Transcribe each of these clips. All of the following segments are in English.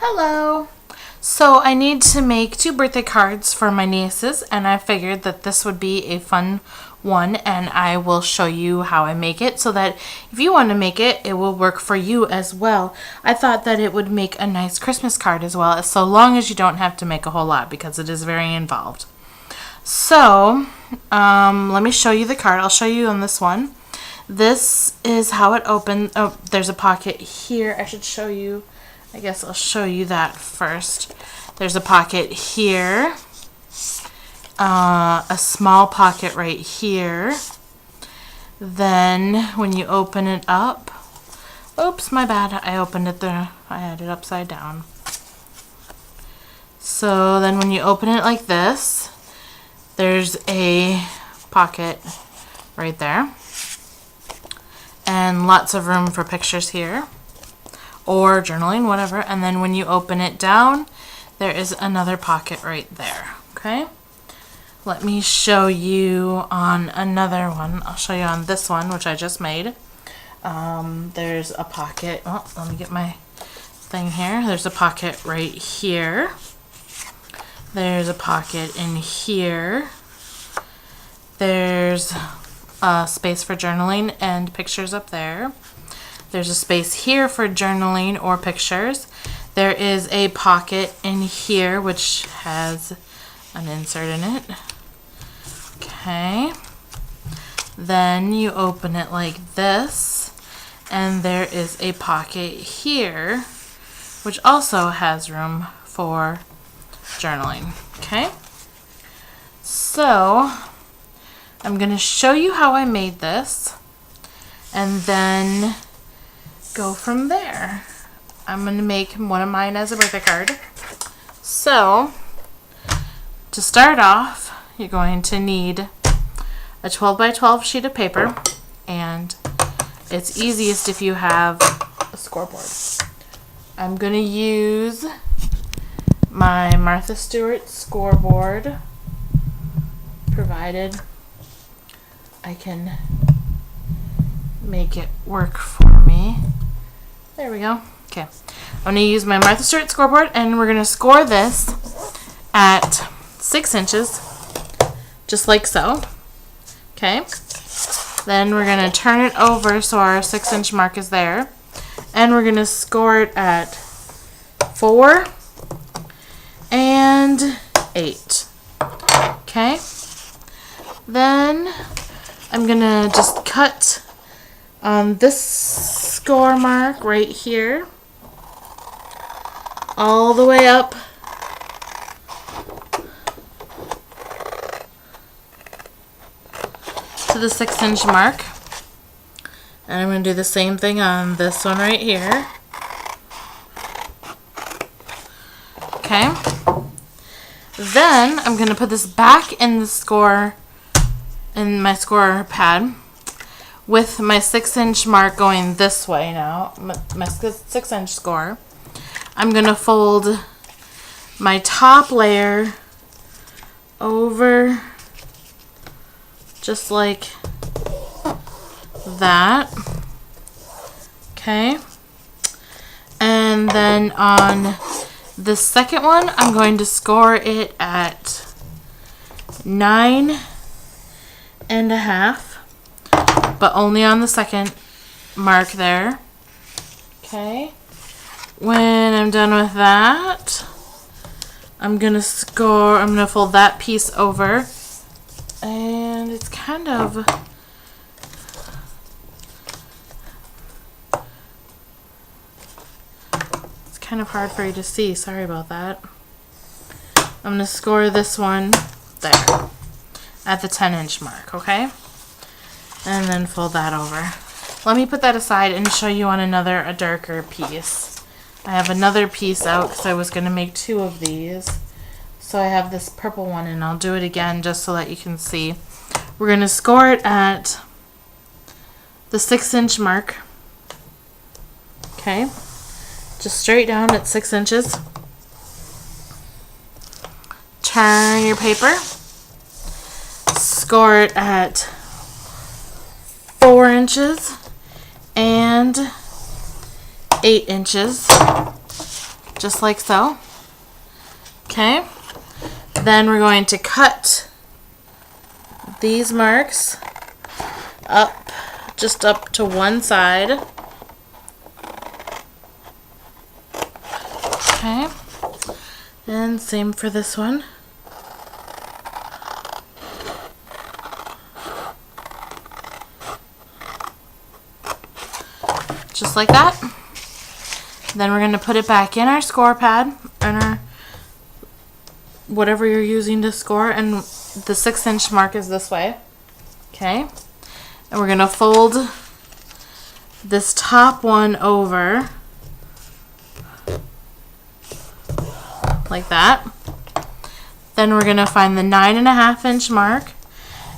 Hello! So I need to make 2 birthday cards for my nieces, and I figured that this would be a fun one, and I will show you how I make it so that if you want to make it, it will work for you as well. I thought that it would make a nice Christmas card as well, so long as you don't have to make a whole lot because it is very involved. So let me show you the card. I'll show you on this one. This is how it opens. Oh, there's a pocket here. I should show you. I guess I'll show you that first. There's a pocket here, a small pocket right here. Then when you open it up, oops, my bad, I opened it there, I had it upside down. So then when you open it like this, there's a pocket right there, and lots of room for pictures here, or journaling, whatever. And then when you open it down, there is another pocket right there. Okay, let me show you on another one. I'll show you on this one, which I just made. There's a pocket. Oh, let me get my thing here. There's a pocket right here. There's a pocket in here. There's a space for journaling and pictures up there. There's a space here for journaling or pictures. There is a pocket in here which has an insert in it. Okay. Then you open it like this, and there is a pocket here which also has room for journaling. Okay. So I'm going to show you how I made this and then go from there. I'm going to make one of mine as a birthday card. So to start off, you're going to need a 12 by 12 sheet of paper, and it's easiest if you have a scoreboard. I'm going to use my Martha Stewart scoreboard, provided I can make it work for me. There we go. Okay, I'm going to use my Martha Stewart scoreboard, and we're going to score this at 6 inches, just like so. Okay, then we're going to turn it over so our 6-inch mark is there, and we're going to score it at 4 and 8. Okay, then I'm going to just cut on this score mark right here all the way up to the 6-inch mark, and I'm going to do the same thing on this one right here. Okay, then I'm going to put this back in the score, in my score pad, with my 6-inch mark going this way now, my 6-inch score. I'm going to fold my top layer over just like that. Okay. And then on the second one, I'm going to score it at 9.5, but only on the second mark there. Okay. When I'm done with that, I'm going to fold that piece over, and it's kind of, hard for you to see. Sorry about that. I'm going to score this one there at the 10-inch mark, okay? And then fold that over. Let me put that aside and show you on a darker piece. I have another piece out because I was going to make 2 of these. So I have this purple one, and I'll do it again just so that you can see. We're going to score it at the 6-inch mark. Okay. Just straight down at 6 inches. Turn your paper. Score it at 4 inches and 8 inches. just like so. Okay, then we're going to cut these marks up, just up to one side. Okay, and same for this one. Just like that. Then we're going to put it back in our score pad, and our whatever you're using to score, and the 6-inch mark is this way. Okay, and we're going to fold this top one over like that. Then we're going to find the 9.5-inch mark,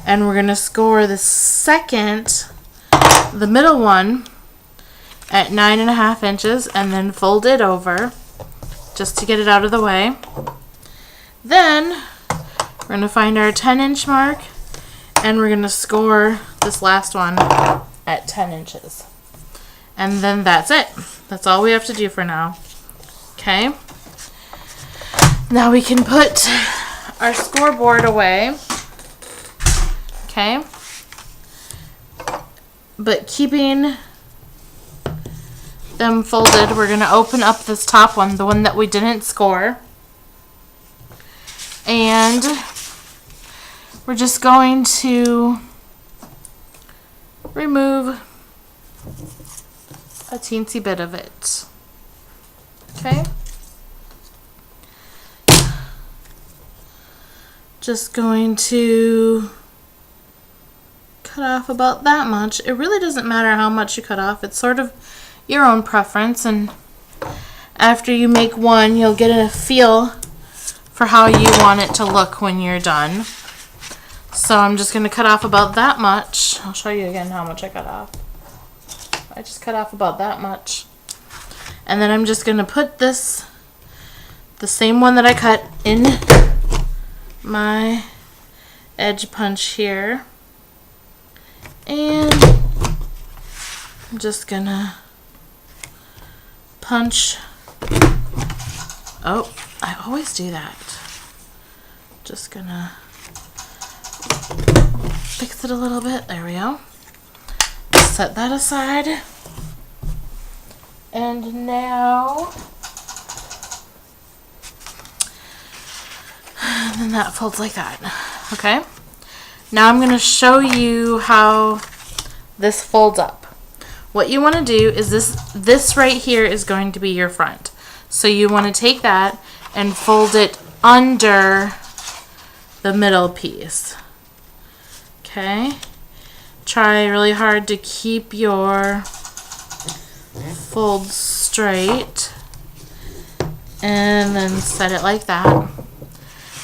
and we're going to score the middle one at 9.5 inches, and then fold it over just to get it out of the way. Then we're going to find our 10-inch mark, and we're going to score this last one at 10 inches. And then that's it. That's all we have to do for now. Okay. Now we can put our scoreboard away. Okay. But keeping them folded, we're going to open up this top one, the one that we didn't score. And we're just going to remove a teensy bit of it. Okay? Just going to cut off about that much. It really doesn't matter how much you cut off. It's sort of your own preference, and after you make one, you'll get a feel for how you want it to look when you're done. So I'm just going to cut off about that much. I'll show you again how much I cut off. I just cut off about that much. And then I'm just going to put this, the same one that I cut, in my edge punch here. And I'm just going to punch. Oh, I always do that. Just gonna fix it a little bit. There we go. Set that aside. And now, and then that folds like that. Okay. Now I'm gonna show you how this folds up. What you want to do is this right here is going to be your front. So you want to take that and fold it under the middle piece. Okay? Try really hard to keep your fold straight. And then set it like that.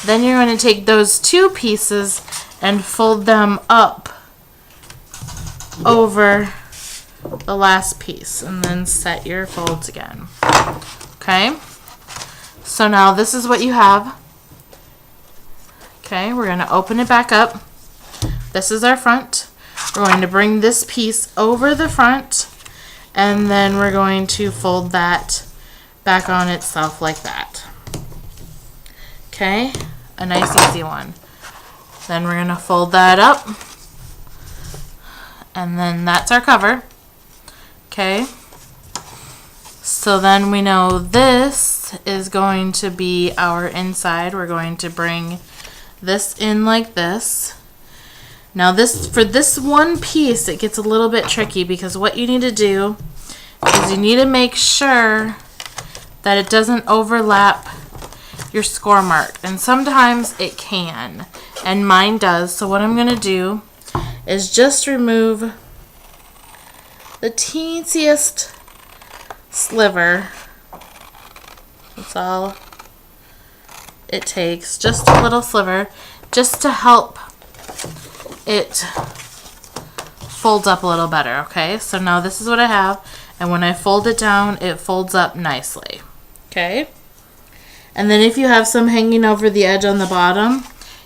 Then you're going to take those two pieces and fold them up over the last piece, and then set your folds again. Okay, so now this is what you have. Okay, we're going to open it back up. This is our front. We're going to bring this piece over the front, and then we're going to fold that back on itself like that. Okay, a nice easy one. Then we're going to fold that up, and then that's our cover. Okay, so then we know this is going to be our inside. We're going to bring this in like this. Now for this one piece, it gets a little bit tricky, because what you need to do is you need to make sure that it doesn't overlap your score mark. And sometimes it can, and mine does. So what I'm going to do is just remove the teensiest sliver. That's all it takes, just a little sliver, just to help it fold up a little better. Okay, so now this is what I have, and when I fold it down, it folds up nicely. Okay, and then if you have some hanging over the edge on the bottom,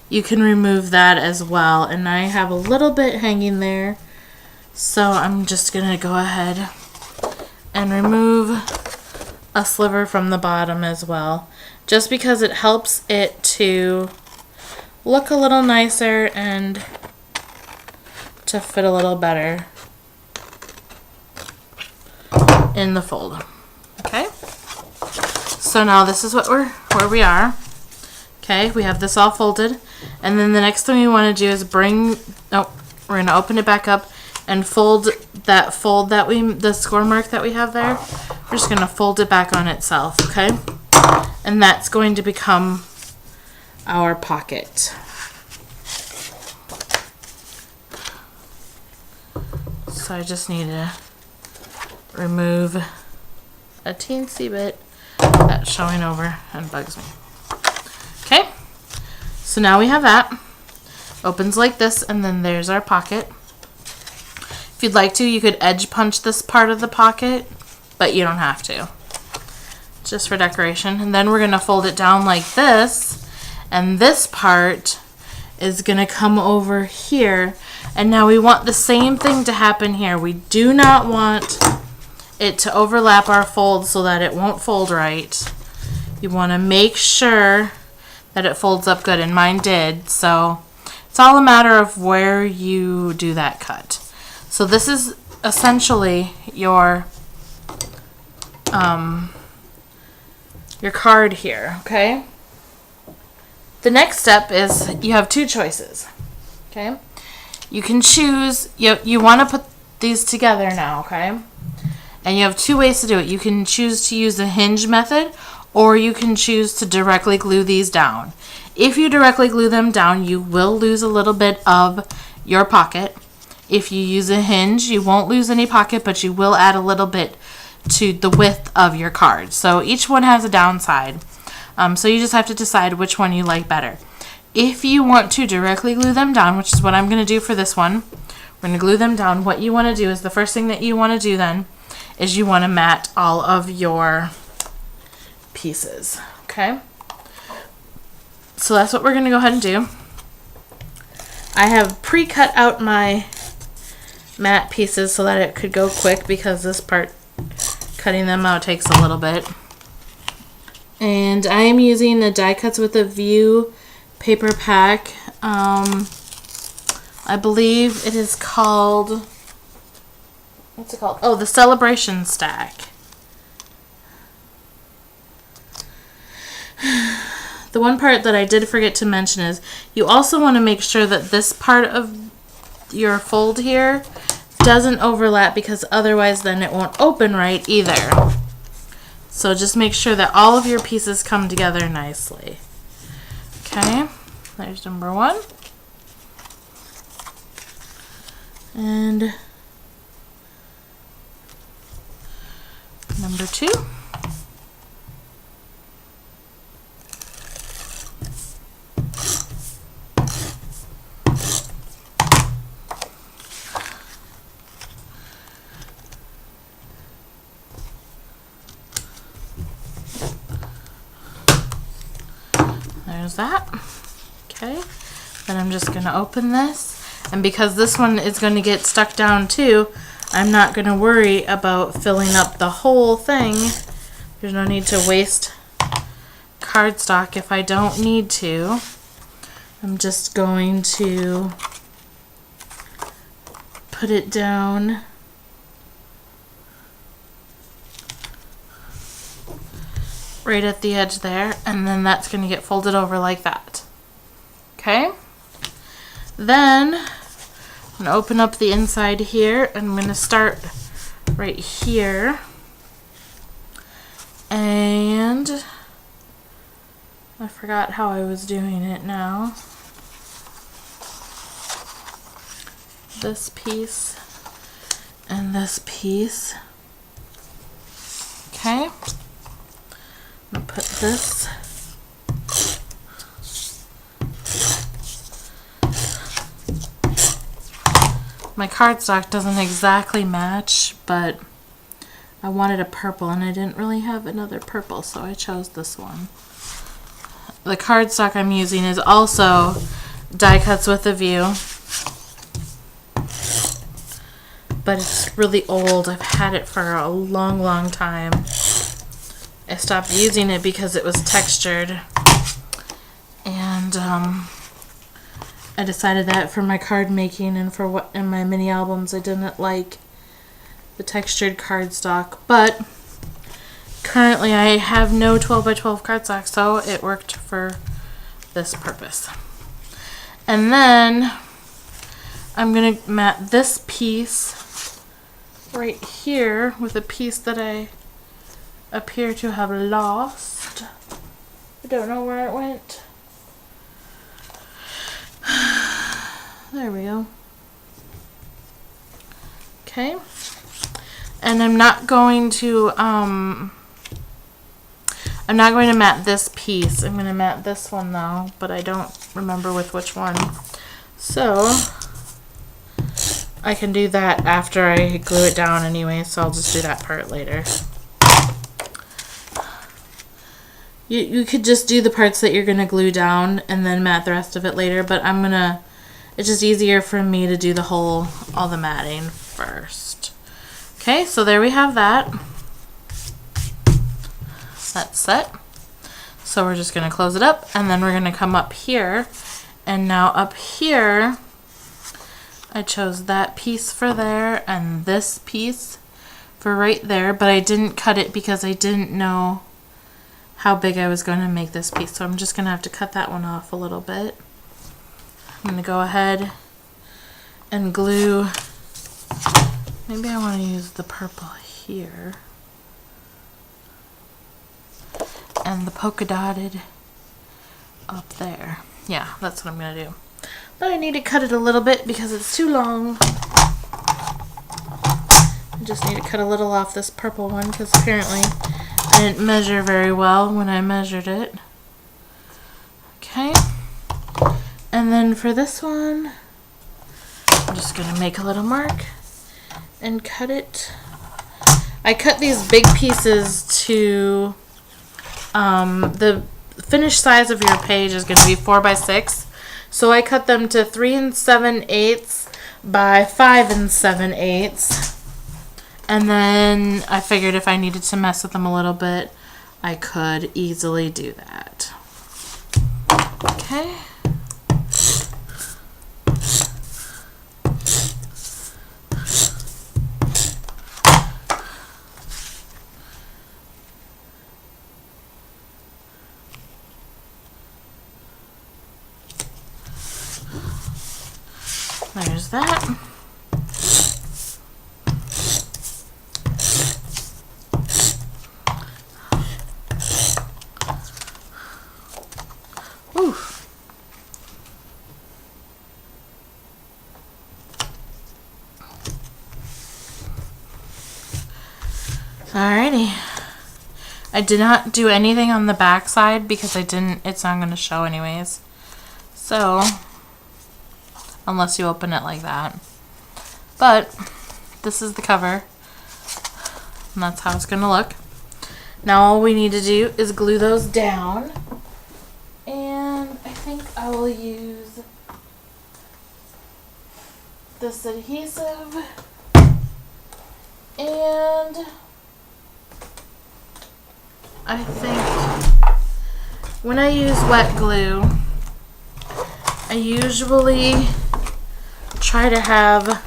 you can remove that as well. And I have a little bit hanging there, so I'm just gonna go ahead and remove a sliver from the bottom as well, just because it helps it to look a little nicer and to fit a little better in the fold. Okay, so now this is where we are. Okay, we have this all folded, and then the next thing we want to do is we're going to open it back up and fold that the score mark that we have there. We're just going to fold it back on itself, okay? And that's going to become our pocket. So I just need to remove a teensy bit that's showing over and bugs me. Okay, so now we have that. Opens like this, and then there's our pocket. If you'd like to, you could edge punch this part of the pocket, but you don't have to. Just for decoration. And then we're going to fold it down like this, and this part is going to come over here. And now we want the same thing to happen here. We do not want it to overlap our fold so that it won't fold right. You want to make sure that it folds up good, and mine did. So it's all a matter of where you do that cut. So this is essentially your card here, okay? The next step is you have two choices, okay? You can choose, you want to put these together now, okay? And you have two ways to do it. You can choose to use the hinge method, or you can choose to directly glue these down. If you directly glue them down, you will lose a little bit of your pocket. If you use a hinge, you won't lose any pocket, but you will add a little bit to the width of your card. So each one has a downside. So you just have to decide which one you like better. If you want to directly glue them down, which is what I'm going to do for this one, we're going to glue them down. What you want to do is the first thing that you want to do then is you want to mat all of your pieces. Okay? So that's what we're going to go ahead and do. I have pre-cut out my mat pieces so that it could go quick, because this part, cutting them out, takes a little bit. And I am using the Die Cuts with a View paper pack. I believe it is called, what's it called? Oh, the Celebration Stack. The one part that I did forget to mention is you also want to make sure that this part of your fold here doesn't overlap, because otherwise then it won't open right either. So just make sure that all of your pieces come together nicely. Okay, there's number one. And number two. There's that. Okay, then I'm just going to open this, and because this one is going to get stuck down too, I'm not going to worry about filling up the whole thing. There's no need to waste cardstock if I don't need to. I'm just going to put it down right at the edge there, and then that's going to get folded over like that. Okay, then I'm going to open up the inside here, and I'm going to start right here, and I forgot how I was doing it now. This piece and this piece. Okay, I'm going to put this my cardstock doesn't exactly match, but I wanted a purple and I didn't really have another purple, so I chose this one. The cardstock I'm using is also Die Cuts with a View, but it's really old. I've had it for a long, long time. I stopped using it because it was textured. And I decided that for my card making and for what in my mini albums, I didn't like the textured cardstock. But currently I have no 12 by 12 cardstock, so it worked for this purpose. And then I'm going to mat this piece right here with a piece that I appear to have lost. I don't know where it went. There we go. Okay. And I'm not going to mat this piece. I'm going to mat this one though, but I don't remember with which one. So I can do that after I glue it down anyway, so I'll just do that part later. You could just do the parts that you're going to glue down and then mat the rest of it later, but it's just easier for me to do all the matting first. Okay, so there we have that. That's set. So we're just going to close it up, and then we're going to come up here. And now up here, I chose that piece for there and this piece for right there, but I didn't cut it because I didn't know how big I was going to make this piece. So I'm just going to have to cut that one off a little bit. I'm going to go ahead and glue. Maybe I want to use the purple here. And the polka dotted up there. Yeah, that's what I'm going to do. But I need to cut it a little bit because it's too long. I just need to cut a little off this purple one because apparently I didn't measure very well when I measured it. Okay. And then for this one, I'm just going to make a little mark and cut it. I cut these big pieces to the finished size of your page is going to be 4 by 6. So I cut them to 3 7/8 by 5 7/8. And then I figured if I needed to mess with them a little bit, I could easily do that. Okay. There's that. Whew. Alrighty. I did not do anything on the back side because it's not going to show anyways. So, unless you open it like that. But this is the cover, and that's how it's going to look. Now all we need to do is glue those down, and I think I will use this adhesive, and I think when I use wet glue, I usually try to have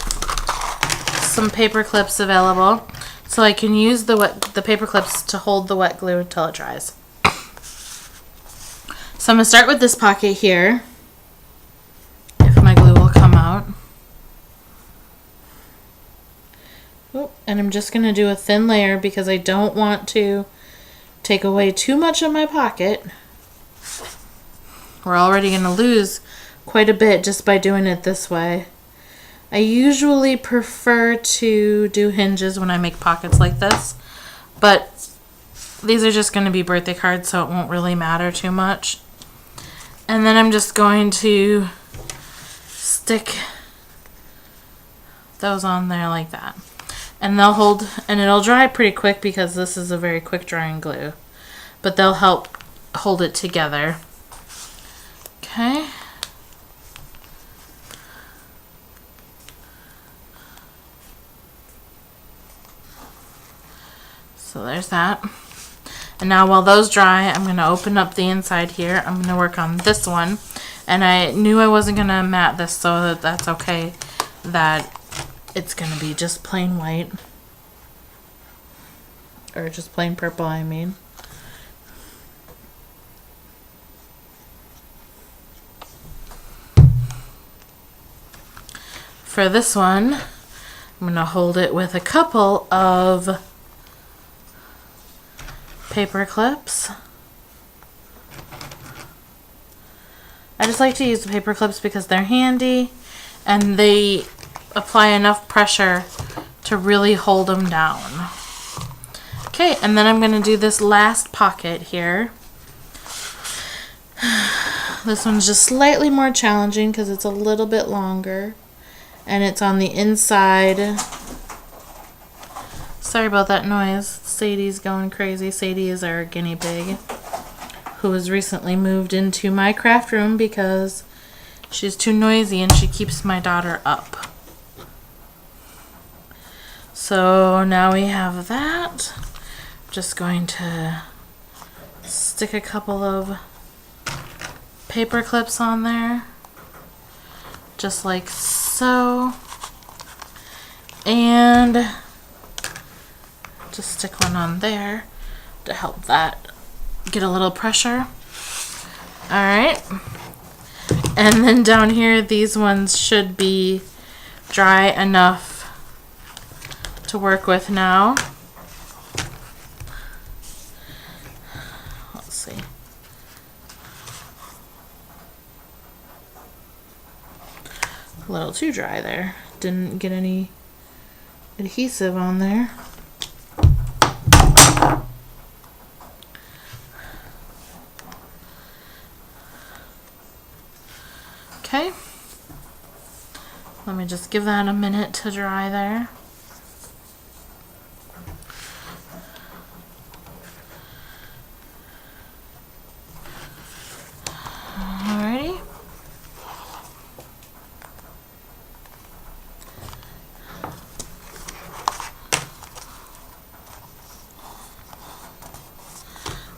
some paper clips available so I can use the paper clips to hold the wet glue until it dries. So I'm going to start with this pocket here, if my glue will come out. Oop, and I'm just going to do a thin layer because I don't want to take away too much of my pocket. We're already going to lose quite a bit just by doing it this way. I usually prefer to do hinges when I make pockets like this, but these are just going to be birthday cards, so it won't really matter too much. And then I'm just going to stick those on there like that. And they'll hold, and it'll dry pretty quick because this is a very quick drying glue, but they'll help hold it together. Okay. So there's that. And now while those dry, I'm going to open up the inside here. I'm going to work on this one. And I knew I wasn't going to mat this, so that's okay that it's going to be just plain white. Or just plain purple, I mean. For this one, I'm going to hold it with a couple of paper clips. I just like to use the paper clips because they're handy and they apply enough pressure to really hold them down. Okay, and then I'm going to do this last pocket here. This one's just slightly more challenging because it's a little bit longer and it's on the inside. Sorry about that noise. Sadie's going crazy. Sadie is our guinea pig who has recently moved into my craft room because she's too noisy and she keeps my daughter up. So now we have that. Just going to stick a couple of paper clips on there, just like so, and just stick one on there to help that get a little pressure. Alright, and then down here these ones should be dry enough to work with now. Let's see. A little too dry there. Didn't get any adhesive on there. Okay. Let me just give that a minute to dry there. Alrighty.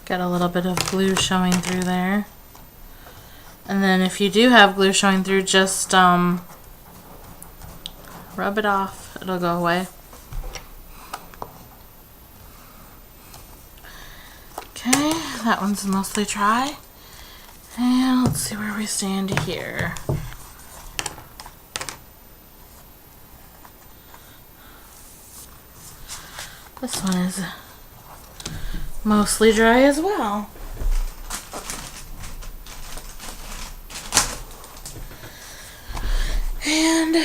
Got a little bit of glue showing through there. And then if you do have glue showing through, just rub it off. It'll go away. Okay, that one's mostly dry. And let's see where we stand here. This one is mostly dry as well. And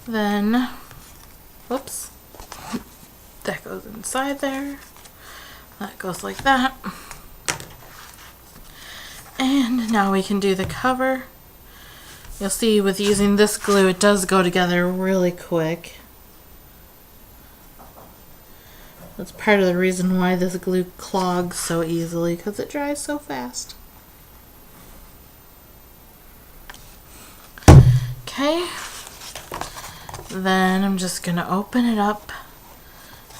then, whoops, that goes inside there. That goes like that. And now we can do the cover. You'll see with using this glue, it does go together really quick. That's part of the reason why this glue clogs so easily, because it dries so fast. Okay, then I'm just going to open it up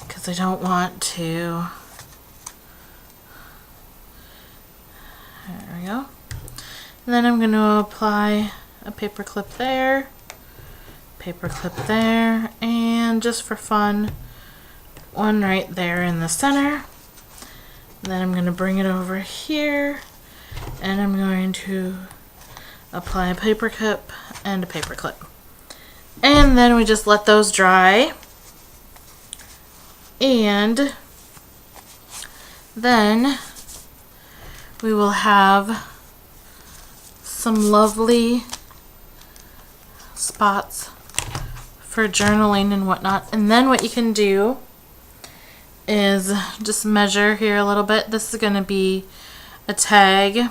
because I don't want to. There we go. And then I'm going to apply a paper clip there, and just for fun, one right there in the center. And then I'm going to bring it over here, and I'm going to apply a paper clip and a paper clip. And then we just let those dry. And then we will have some lovely spots for journaling and whatnot. And then what you can do is just measure here a little bit. This is going to be a tag.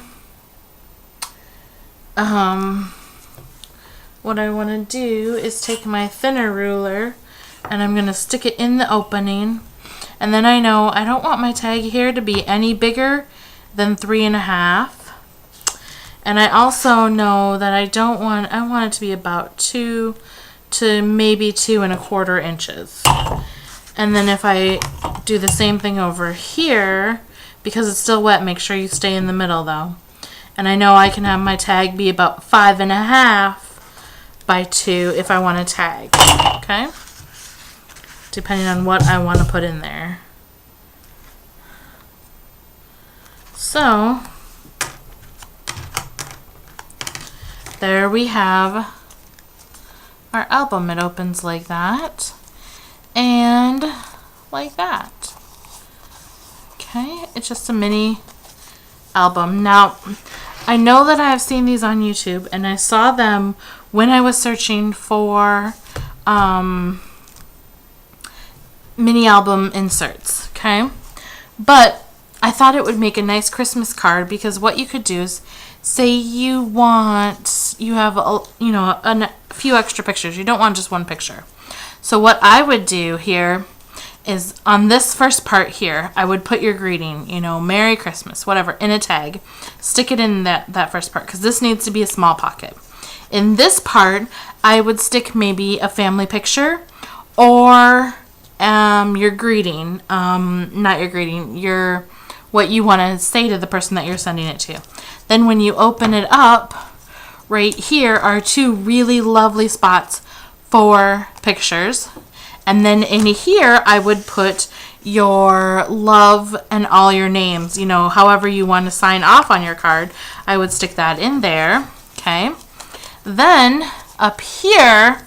What I want to do is take my thinner ruler and I'm going to stick it in the opening. And then I know I don't want my tag here to be any bigger than 3.5. And I also know that I want it to be about 2 to maybe 2.25 inches. And then if I do the same thing over here, because it's still wet, make sure you stay in the middle though. And I know I can have my tag be about 5.5 by 2 if I want to tag, okay? Depending on what I want to put in there. So, there we have our album. It opens like that and like that. Okay, it's just a mini album. Now, I know that I've seen these on YouTube, and I saw them when I was searching for mini album inserts, okay? But I thought it would make a nice Christmas card, because what you could do is, say you have a few extra pictures. You don't want just one picture. So what I would do here is, on this first part here, I would put your greeting, Merry Christmas, whatever, in a tag. Stick it in that first part, because this needs to be a small pocket. In this part, I would stick maybe a family picture, or your greeting, not your greeting, what you want to say to the person that you're sending it to. Then when you open it up, right here are 2 really lovely spots for pictures. And then in here, I would put your love and all your names, however you want to sign off on your card. I would stick that in there, okay? Then up here,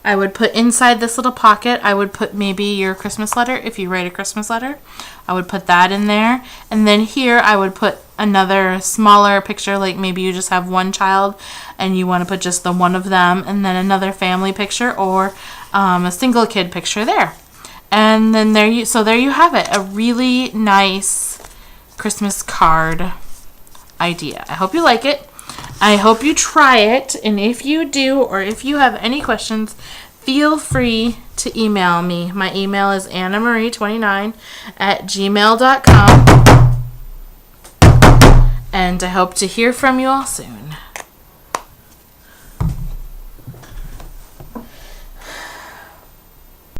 I would put inside this little pocket, I would put maybe your Christmas letter. If you write a Christmas letter, I would put that in there. And then here I would put another smaller picture, like maybe you just have one child and you want to put just the one of them, and then another family picture, or a single kid picture there. And then there you have it, a really nice Christmas card idea. I hope you like it. I hope you try it, and if you do, or if you have any questions, feel free to email me. My email is annamarie29@gmail.com, and I hope to hear from you all soon.